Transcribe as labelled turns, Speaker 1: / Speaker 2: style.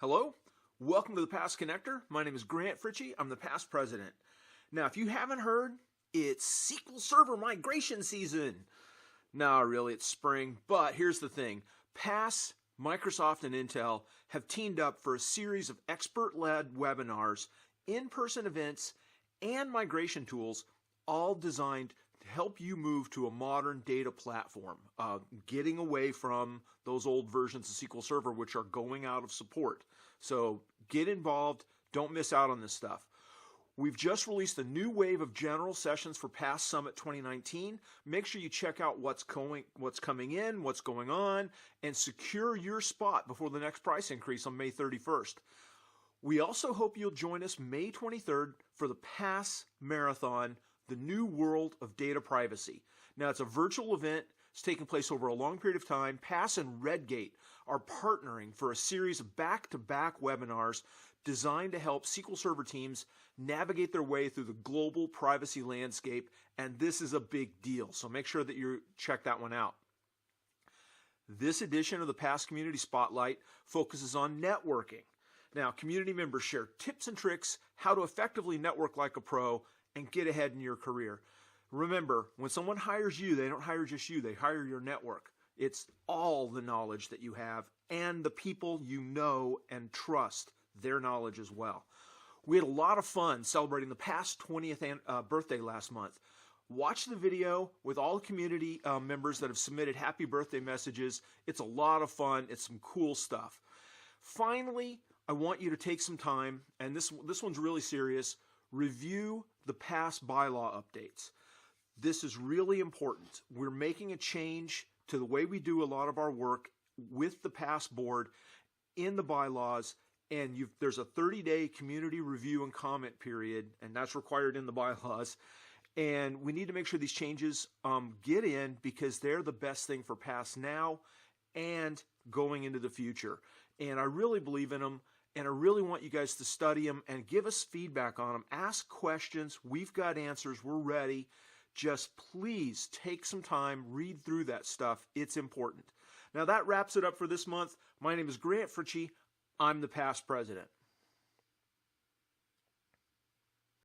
Speaker 1: Hello, welcome to the Past Connector. My name is Grant Fritchey. I'm the past president. Now, if you haven't heard, it's SQL Server migration season. No, really, it's spring. But here's the thing. PASS, Microsoft, and Intel have teamed up for a series of expert-led webinars, in-person events, and migration tools, all designed to help you move to a modern data platform, getting away from those old versions of SQL Server which are going out of support. So get involved. Don't miss out on this stuff. We've just released a new wave of general sessions for PASS Summit 2019. Make sure you check out what's coming in, what's going on, and secure your spot before the next price increase on May 31st. We also hope you'll join us May 23rd for the PASS Marathon, the New World of Data Privacy. Now, it's a virtual event. It's taking place over a long period of time. PASS and Redgate are partnering for a series of back-to-back webinars designed to help SQL Server teams navigate their way through the global privacy landscape, and this is a big deal, so make sure that you check that one out. This edition of the PASS Community Spotlight focuses on networking. Now, community members share tips and tricks how to effectively network like a pro and get ahead in your career. Remember, when someone hires you, they don't hire just you, they hire your network. It's all the knowledge that you have and the people you know and trust, their knowledge as well. We had a lot of fun celebrating the PASS 20th birthday last month. Watch the video with all the community members that have submitted happy birthday messages. It's a lot of fun. It's some cool stuff. Finally, I want you to take some time, and this one's really serious, review the PASS bylaw updates. This is really important. We're making a change to the way we do a lot of our work with the PASS board in the bylaws, and there's a 30-day community review and comment period, and that's required in the bylaws. And we need to make sure these changes get in because they're the best thing for PASS now and going into the future. And I really believe in them, and I really want you guys to study them and give us feedback on them. Ask questions. We've got answers. We're ready. Just please take some time, read through that stuff. It's important. Now that wraps it up for this month. My name is Grant Fritchey. I'm the past president.